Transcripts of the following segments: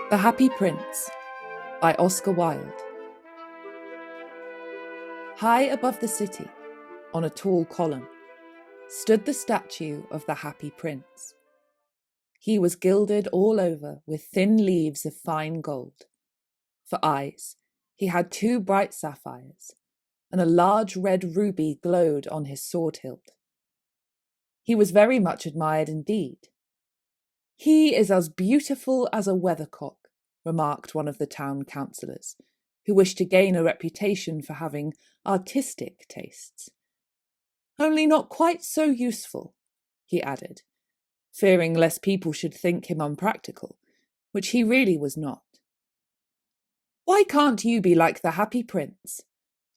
The Happy Prince by Oscar Wilde. High above the city, on a tall column, stood the statue of the Happy Prince. He was gilded all over with thin leaves of fine gold. For eyes, he had 2 bright sapphires, and a large red ruby glowed on his sword hilt. He was very much admired indeed. "He is as beautiful as a weathercock," remarked one of the town councillors, who wished to gain a reputation for having artistic tastes. "Only not quite so useful," he added, fearing lest people should think him unpractical, which he really was not. "Why can't you be like the Happy Prince?"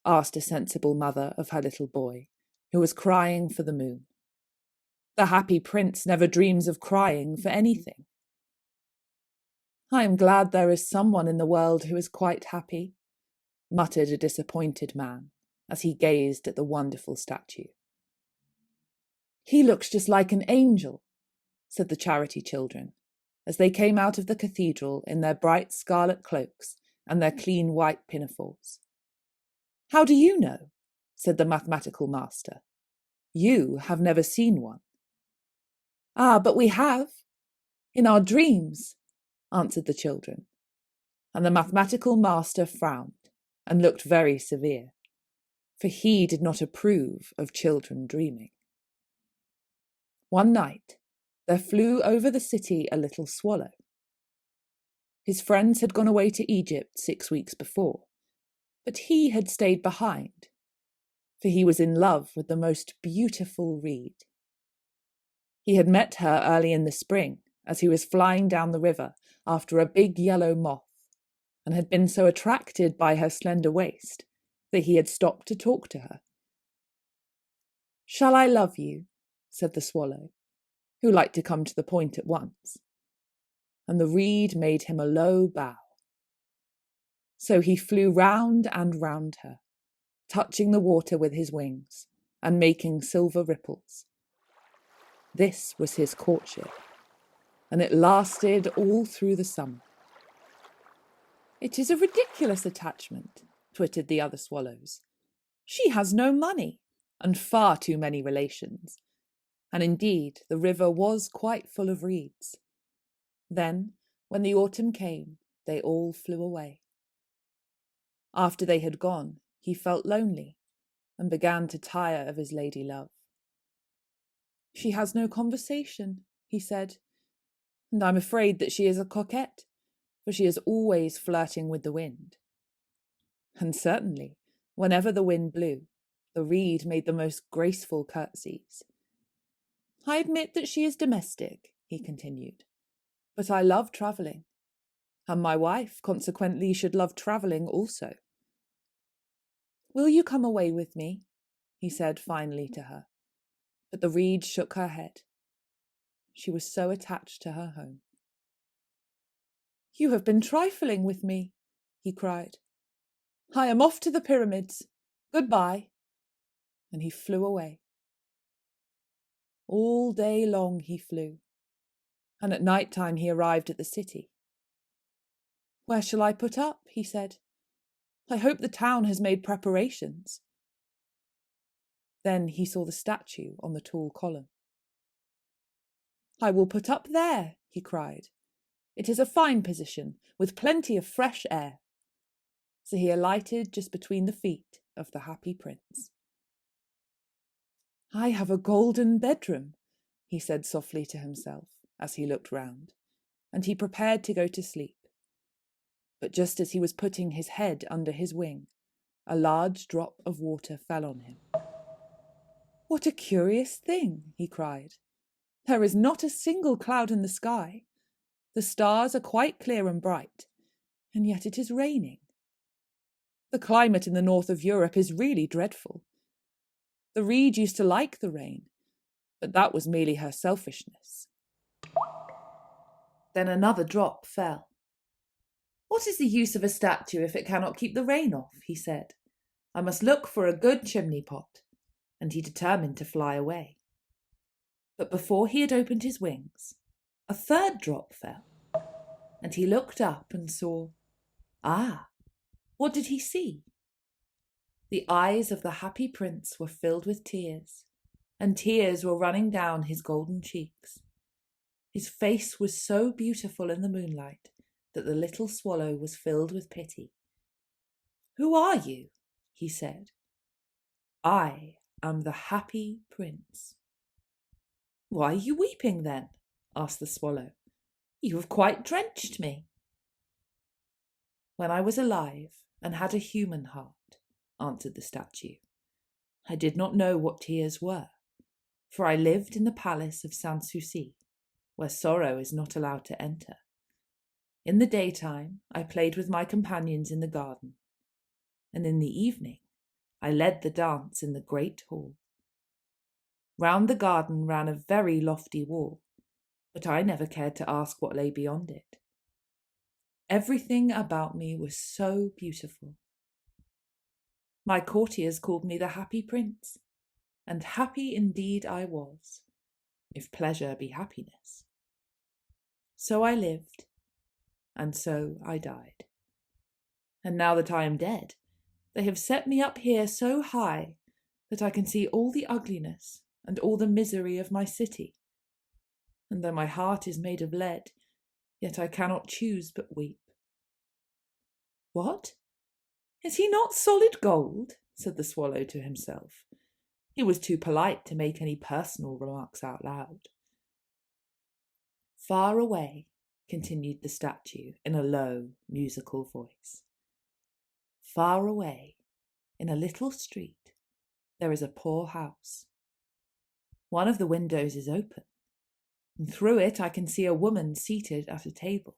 asked a sensible mother of her little boy, who was crying for the moon. "The Happy Prince never dreams of crying for anything." "I am glad there is someone in the world who is quite happy," muttered a disappointed man as he gazed at the wonderful statue. "He looks just like an angel," said the charity children, as they came out of the cathedral in their bright scarlet cloaks and their clean white pinafores. "How do you know?" said the mathematical master. "You have never seen one." "Ah, but we have, in our dreams," answered the children, and the mathematical master frowned and looked very severe, for he did not approve of children dreaming. One night there flew over the city a little swallow. His friends had gone away to Egypt 6 weeks before, but he had stayed behind, for he was in love with the most beautiful reed. He had met her early in the spring as he was flying down the river after a big yellow moth, and had been so attracted by her slender waist that he had stopped to talk to her. "Shall I love you?" said the swallow, who liked to come to the point at once, and the reed made him a low bow. So he flew round and round her, touching the water with his wings and making silver ripples. This was his courtship, and it lasted all through the summer. "It is a ridiculous attachment," twittered the other swallows. "She has no money, and far too many relations." And indeed, the river was quite full of reeds. Then, when the autumn came, they all flew away. After they had gone, he felt lonely, and began to tire of his lady love. "She has no conversation," he said, "and I'm afraid that she is a coquette, for she is always flirting with the wind." And certainly, whenever the wind blew, the reed made the most graceful curtsies. "I admit that she is domestic," he continued, "but I love travelling, and my wife consequently should love travelling also. Will you come away with me?" he said finally to her, but the reed shook her head. She was so attached to her home. "You have been trifling with me," he cried. "I am off to the pyramids. Goodbye." And he flew away. All day long he flew, and at night time he arrived at the city. "Where shall I put up?" he said. "I hope the town has made preparations." Then he saw the statue on the tall column. "I will put up there," he cried. "It is a fine position, with plenty of fresh air." So he alighted just between the feet of the Happy Prince. "I have a golden bedroom," he said softly to himself as he looked round, and he prepared to go to sleep. But just as he was putting his head under his wing, a large drop of water fell on him. "What a curious thing," he cried. "There is not a single cloud in the sky. The stars are quite clear and bright, and yet it is raining. The climate in the north of Europe is really dreadful. The reed used to like the rain, but that was merely her selfishness." Then another drop fell. "What is the use of a statue if it cannot keep the rain off?" he said. "I must look for a good chimney pot." And he determined to fly away. But before he had opened his wings, a third drop fell. and he looked up and saw, what did he see? The eyes of the happy prince were filled with tears, and tears were running down his golden cheeks. His face was so beautiful in the moonlight that the little swallow was filled with pity. "Who are you?" he said. "I am the happy prince." "Why are you weeping then?" asked the swallow. "You have quite drenched me." "When I was alive and had a human heart," answered the statue, "I did not know what tears were, for I lived in the palace of Sans-Souci, where sorrow is not allowed to enter. In the daytime, I played with my companions in the garden, and in the evening, I led the dance in the great hall. Round the garden ran a very lofty wall, but I never cared to ask what lay beyond it. Everything about me was so beautiful. My courtiers called me the happy prince, and happy indeed I was, if pleasure be happiness. So I lived, and so I died. And now that I am dead, they have set me up here so high that I can see all the ugliness and all the misery of my city. And though my heart is made of lead, yet I cannot choose but weep." "What? Is he not solid gold?" said the swallow to himself. He was too polite to make any personal remarks out loud. "Far away," continued the statue in a low, musical voice, "far away, in a little street, there is a poor house. One of the windows is open, and through it I can see a woman seated at a table.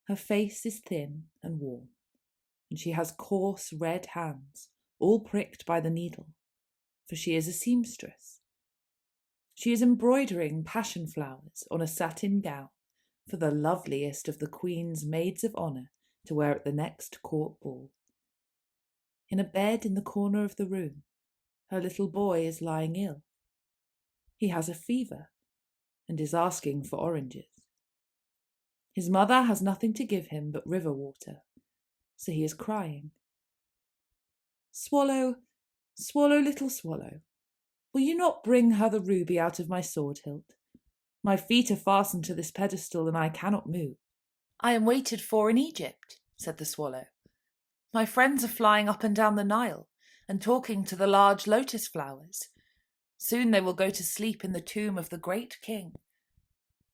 Her face is thin and worn, and she has coarse red hands, all pricked by the needle, for she is a seamstress. She is embroidering passion flowers on a satin gown for the loveliest of the Queen's maids of honour to wear at the next court ball. In a bed in the corner of the room, her little boy is lying ill. He has a fever and is asking for oranges. His mother has nothing to give him but river water, so he is crying. Swallow, swallow, little swallow, will you not bring her the ruby out of my sword hilt? My feet are fastened to this pedestal, and I cannot move." "I am waited for in Egypt," said the swallow. "My friends are flying up and down the Nile and talking to the large lotus flowers. Soon they will go to sleep in the tomb of the great king.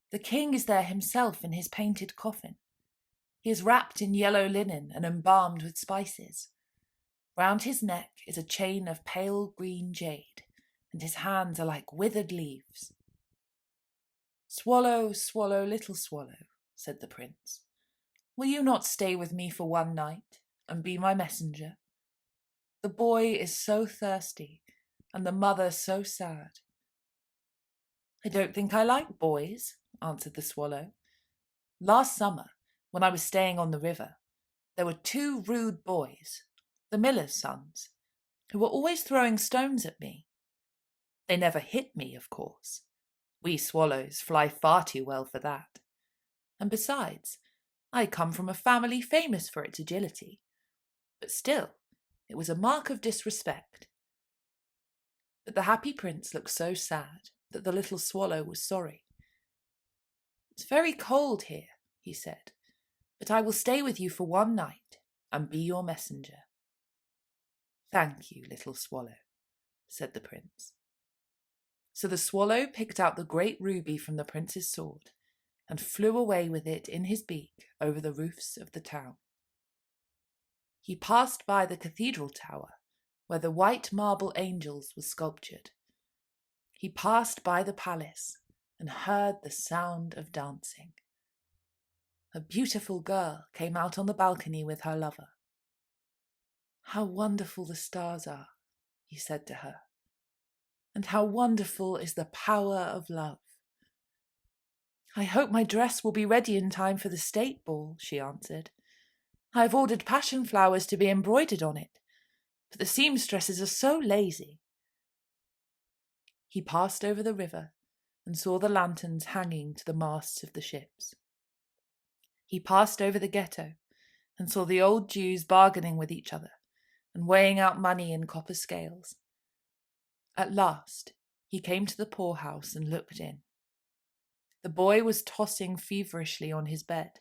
The king is there himself in his painted coffin. He is wrapped in yellow linen and embalmed with spices. Round his neck is a chain of pale green jade, and his hands are like withered leaves." "Swallow, swallow, little swallow," said the prince, "will you not stay with me for one night and be my messenger? The boy is so thirsty, and the mother so sad." "I don't think I like boys," answered the swallow. "Last summer, when I was staying on the river, there were 2 rude boys, the miller's sons, who were always throwing stones at me. They never hit me, of course. We swallows fly far too well for that. And besides, I come from a family famous for its agility. But still, it was a mark of disrespect." But the happy prince looked so sad that the little swallow was sorry. "It's very cold here," he said, "but I will stay with you for one night and be your messenger." "Thank you, little swallow," said the prince. So the swallow picked out the great ruby from the prince's sword and flew away with it in his beak over the roofs of the town. He passed by the cathedral tower, where the white marble angels were sculptured. He passed by the palace and heard the sound of dancing. A beautiful girl came out on the balcony with her lover. "How wonderful the stars are," he said to her, "and how wonderful is the power of love." "I hope my dress will be ready in time for the state ball," she answered. "I have ordered passion flowers to be embroidered on it, but the seamstresses are so lazy." He passed over the river and saw the lanterns hanging to the masts of the ships. He passed over the ghetto and saw the old Jews bargaining with each other and weighing out money in copper scales. At last, he came to the poorhouse and looked in. The boy was tossing feverishly on his bed,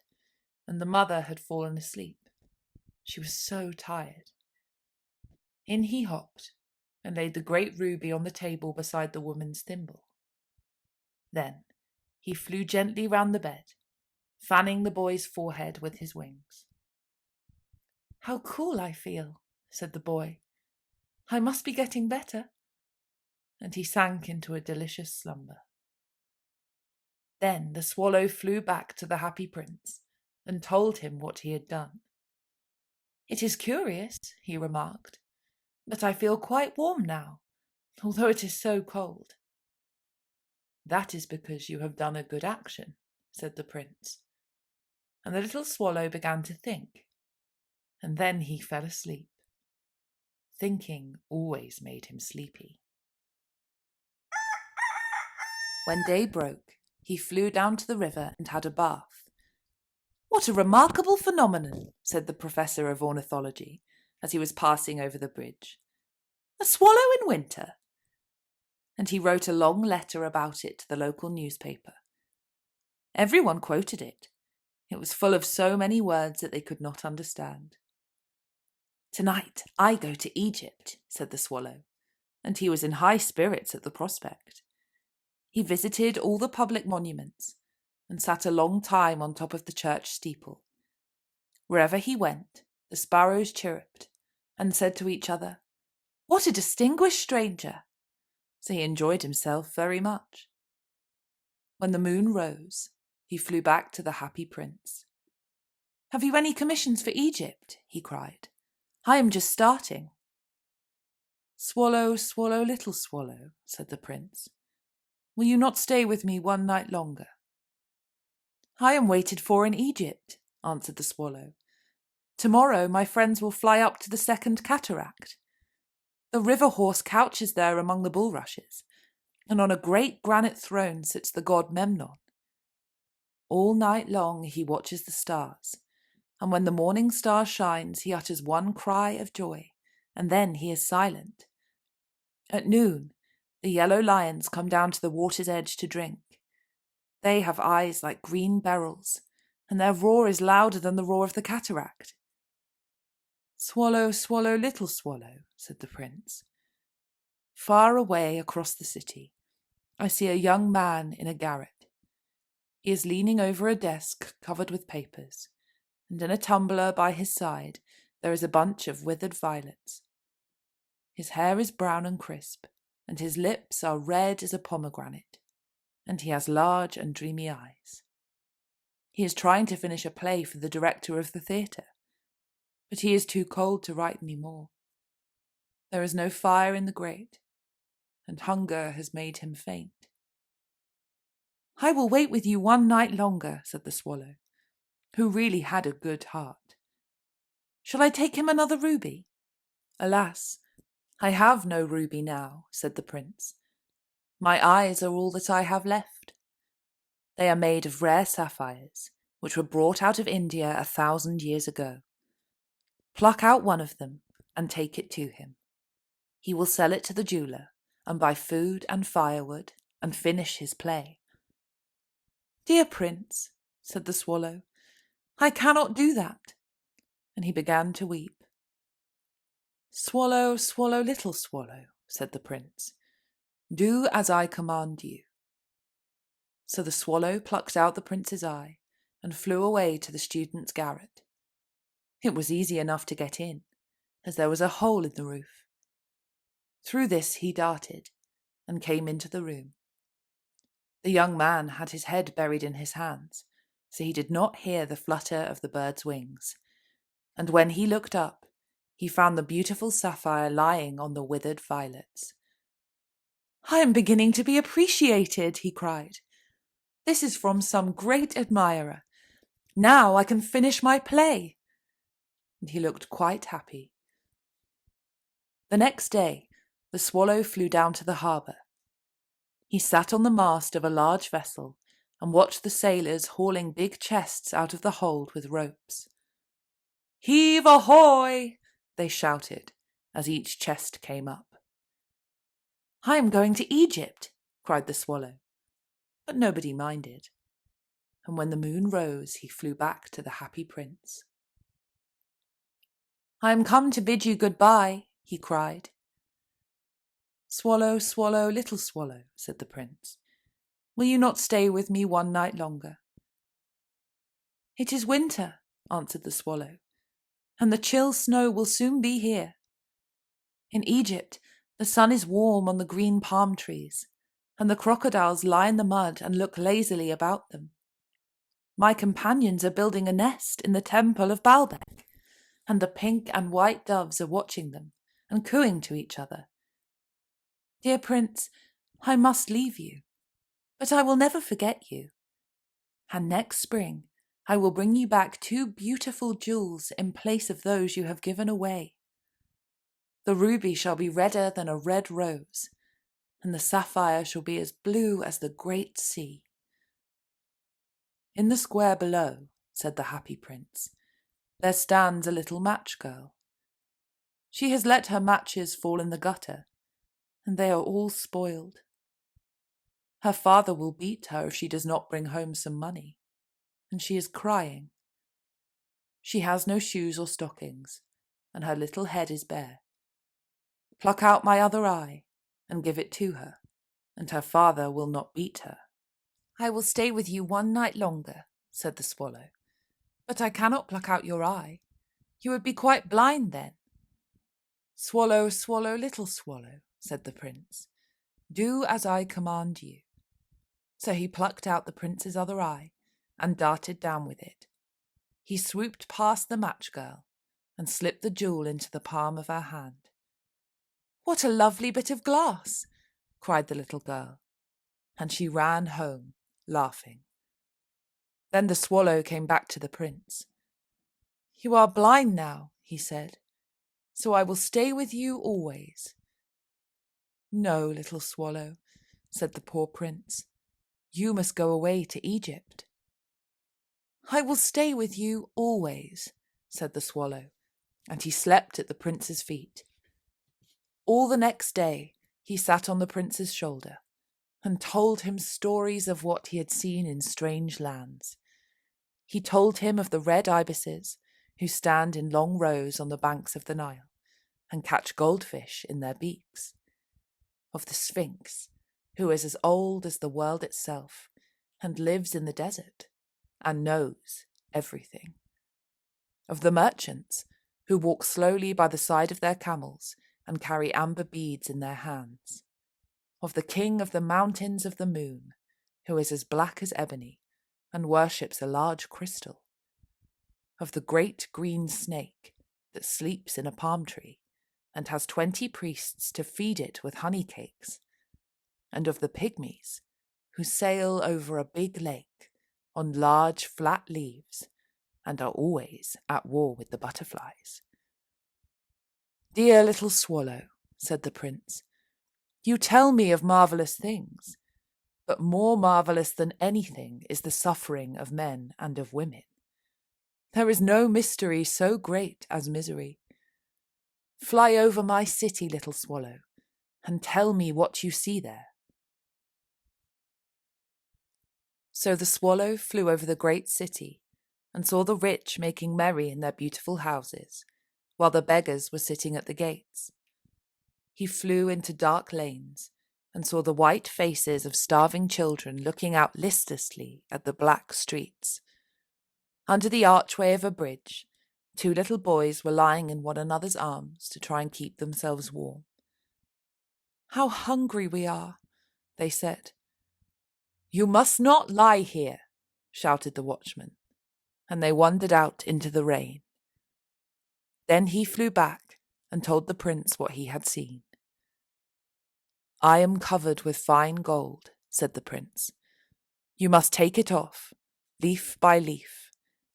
and the mother had fallen asleep. She was so tired. In he hopped and laid the great ruby on the table beside the woman's thimble. Then he flew gently round the bed, fanning the boy's forehead with his wings. "How cool I feel," said the boy. "I must be getting better." And he sank into a delicious slumber. Then the swallow flew back to the happy prince and told him what he had done. "It is curious," he remarked, "but I feel quite warm now, although it is so cold." "That is because you have done a good action," said the prince. And the little swallow began to think, and then he fell asleep. Thinking always made him sleepy. When day broke, he flew down to the river and had a bath. "What a remarkable phenomenon," said the professor of ornithology as he was passing over the bridge. "A swallow in winter." And he wrote a long letter about it to the local newspaper. Everyone quoted it. It was full of so many words that they could not understand. "Tonight I go to Egypt," said the swallow, and he was in high spirits at the prospect. He visited all the public monuments and sat a long time on top of the church steeple. Wherever he went, the sparrows chirruped and said to each other, "What a distinguished stranger!" So he enjoyed himself very much. When the moon rose, he flew back to the happy prince. "Have you any commissions for Egypt?" he cried. "I am just starting." "Swallow, swallow, little swallow," said the prince, "will you not stay with me one night longer?" "I am waited for in Egypt," answered the swallow. "Tomorrow my friends will fly up to the second cataract. The river horse couches there among the bulrushes, and on a great granite throne sits the god Memnon. All night long he watches the stars, and when the morning star shines he utters one cry of joy, and then he is silent. At noon, the yellow lions come down to the water's edge to drink. They have eyes like green beryls, and their roar is louder than the roar of the cataract." "Swallow, swallow, little swallow," said the prince. "Far away across the city, I see a young man in a garret. He is leaning over a desk covered with papers, and in a tumbler by his side there is a bunch of withered violets. His hair is brown and crisp, and his lips are red as a pomegranate, and he has large and dreamy eyes. He is trying to finish a play for the director of the theatre, but he is too cold to write any more. There is no fire in the grate, and hunger has made him faint." "I will wait with you one night longer," said the swallow, who really had a good heart. "Shall I take him another ruby?" "Alas, I have no ruby now," said the prince. "My eyes are all that I have left. They are made of rare sapphires, which were brought out of India 1,000 years ago. Pluck out one of them and take it to him. He will sell it to the jeweller and buy food and firewood and finish his play." "Dear prince," said the swallow, "I cannot do that." And he began to weep. "Swallow, swallow, little swallow," said the prince, "do as I command you." So the swallow plucked out the prince's eye and flew away to the student's garret. It was easy enough to get in, as there was a hole in the roof. Through this he darted and came into the room. The young man had his head buried in his hands, so he did not hear the flutter of the bird's wings, and when he looked up, he found the beautiful sapphire lying on the withered violets. "I am beginning to be appreciated," he cried. "This is from some great admirer. Now I can finish my play." And he looked quite happy. The next day, the swallow flew down to the harbour. He sat on the mast of a large vessel and watched the sailors hauling big chests out of the hold with ropes. "Heave ahoy!" they shouted as each chest came up. "I am going to Egypt," cried the swallow, but nobody minded, and when the moon rose he flew back to the happy prince. "I am come to bid you good-bye," he cried. "Swallow, swallow, little swallow," said the prince, "will you not stay with me one night longer?" "It is winter," answered the swallow, "and the chill snow will soon be here. In Egypt, the sun is warm on the green palm trees, and the crocodiles lie in the mud and look lazily about them. My companions are building a nest in the temple of Baalbec, and the pink and white doves are watching them and cooing to each other. Dear prince, I must leave you, but I will never forget you. And next spring I will bring you back 2 beautiful jewels in place of those you have given away. The ruby shall be redder than a red rose, and the sapphire shall be as blue as the great sea." "In the square below," said the happy prince, "there stands a little match girl. She has let her matches fall in the gutter, and they are all spoiled. Her father will beat her if she does not bring home some money, and she is crying. She has no shoes or stockings, and her little head is bare. Pluck out my other eye and give it to her, and her father will not beat her." "I will stay with you one night longer," said the swallow, "but I cannot pluck out your eye. You would be quite blind then." "Swallow, swallow, little swallow," said the prince, "do as I command you." So he plucked out the prince's other eye and darted down with it. He swooped past the match girl and slipped the jewel into the palm of her hand. "What a lovely bit of glass!" cried the little girl, and she ran home, laughing. Then the swallow came back to the prince. "You are blind now," he said, "so I will stay with you always." "No, little swallow," said the poor prince, "you must go away to Egypt." "I will stay with you always," said the swallow, and he slept at the prince's feet. All the next day he sat on the prince's shoulder and told him stories of what he had seen in strange lands. He told him of the red ibises who stand in long rows on the banks of the Nile and catch goldfish in their beaks, of the Sphinx, who is as old as the world itself and lives in the desert and knows everything, of the merchants who walk slowly by the side of their camels and carry amber beads in their hands, of the king of the mountains of the moon, who is as black as ebony and worships a large crystal, of the great green snake that sleeps in a palm tree and has 20 priests to feed it with honey cakes, and of the pygmies who sail over a big lake on large flat leaves and are always at war with the butterflies. "Dear little swallow," said the prince, "you tell me of marvellous things, but more marvellous than anything is the suffering of men and of women. There is no mystery so great as misery. Fly over my city, little swallow, and tell me what you see there." So the swallow flew over the great city and saw the rich making merry in their beautiful houses, while the beggars were sitting at the gates. He flew into dark lanes and saw the white faces of starving children looking out listlessly at the black streets. Under the archway of a bridge, 2 little boys were lying in one another's arms to try and keep themselves warm. "How hungry we are," they said. "You must not lie here," shouted the watchman, and they wandered out into the rain. Then he flew back and told the prince what he had seen. "I am covered with fine gold," said the prince. "You must take it off, leaf by leaf,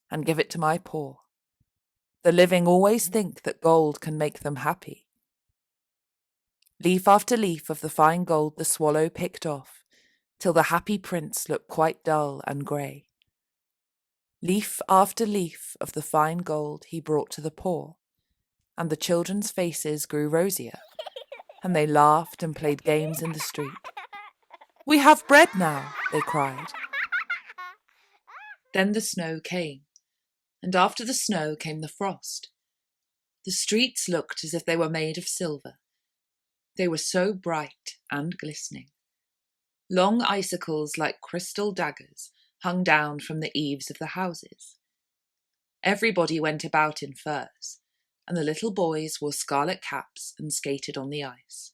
and give it to my poor. The living always think that gold can make them happy." Leaf after leaf of the fine gold the swallow picked off, till the happy prince looked quite dull and grey. Leaf after leaf of the fine gold he brought to the poor, and the children's faces grew rosier, and they laughed and played games in the street. "We have bread now," they cried. Then the snow came, and after the snow came the frost. The streets looked as if they were made of silver. They were so bright and glistening. Long icicles like crystal daggers hung down from the eaves of the houses. Everybody went about in furs, and the little boys wore scarlet caps and skated on the ice.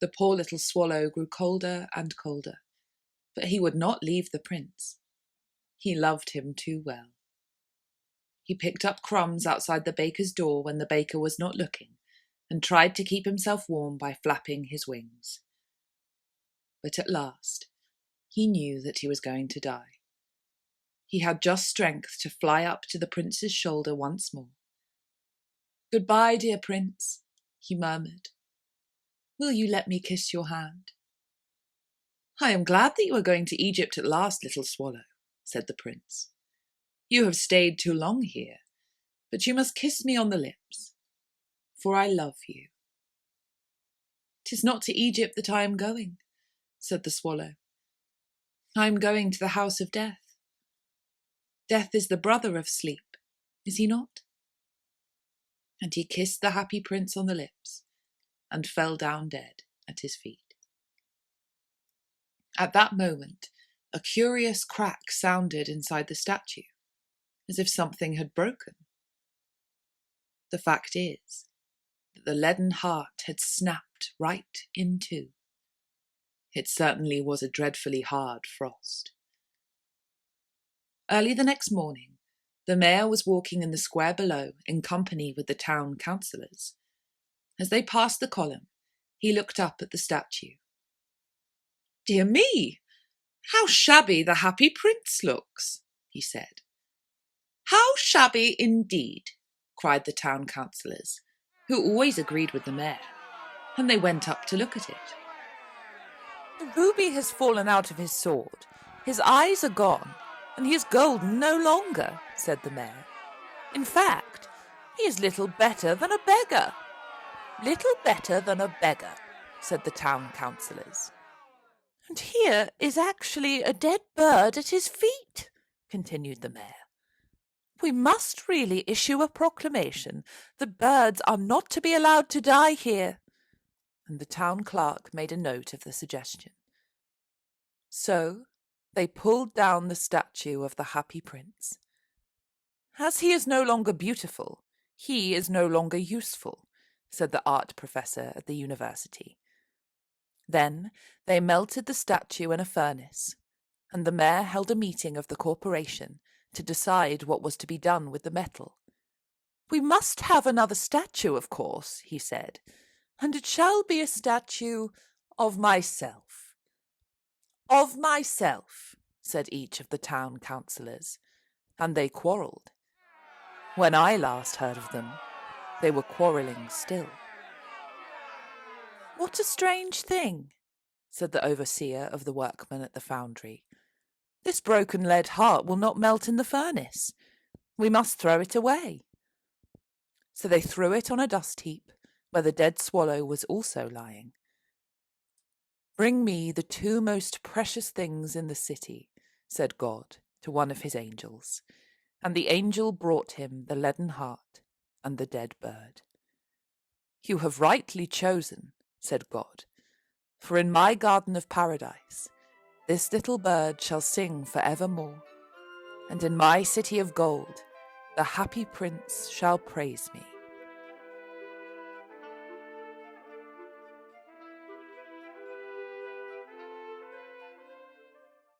The poor little swallow grew colder and colder, but he would not leave the prince. He loved him too well. He picked up crumbs outside the baker's door when the baker was not looking, and tried to keep himself warm by flapping his wings. But at last, he knew that he was going to die. He had just strength to fly up to the prince's shoulder once more. "Goodbye, dear prince," he murmured. "Will you let me kiss your hand?" "I am glad that you are going to Egypt at last, little swallow," said the prince. "You have stayed too long here, but you must kiss me on the lips, for I love you." "'Tis not to Egypt that I am going," said the swallow. "I am going to the house of death. Death is the brother of sleep, is he not?" And he kissed the happy prince on the lips and fell down dead at his feet. At that moment, a curious crack sounded inside the statue, as if something had broken. The fact is that the leaden heart had snapped right in two. It certainly was a dreadfully hard frost. Early the next morning, the mayor was walking in the square below in company with the town councillors. As they passed the column, he looked up at the statue. "Dear me, how shabby the happy prince looks," he said. "How shabby indeed," cried the town councillors, who always agreed with the mayor, and they went up to look at it. "The ruby has fallen out of his sword, his eyes are gone, and he is golden no longer," said the mayor. "In fact, he is little better than a beggar." "Little better than a beggar," said the town councillors. "And here is actually a dead bird at his feet," continued the mayor. "We must really issue a proclamation that birds are not to be allowed to die here." And the town clerk made a note of the suggestion. So they pulled down the statue of the happy prince. "As he is no longer beautiful, he is no longer useful," said the art professor at the university. Then they melted the statue in a furnace, and the mayor held a meeting of the corporation to decide what was to be done with the metal. "We must have another statue, of course," he said, "and it shall be a statue of myself." "Of myself," said each of the town councillors, and they quarrelled. When I last heard of them, they were quarrelling still. "What a strange thing," said the overseer of the workmen at the foundry. "This broken lead heart will not melt in the furnace. We must throw it away." So they threw it on a dust heap, where the dead swallow was also lying. "Bring me the two most precious things in the city," said God to one of his angels, and the angel brought him the leaden heart and the dead bird. "You have rightly chosen," said God, "for in my garden of paradise this little bird shall sing for evermore, and in my city of gold the happy prince shall praise me."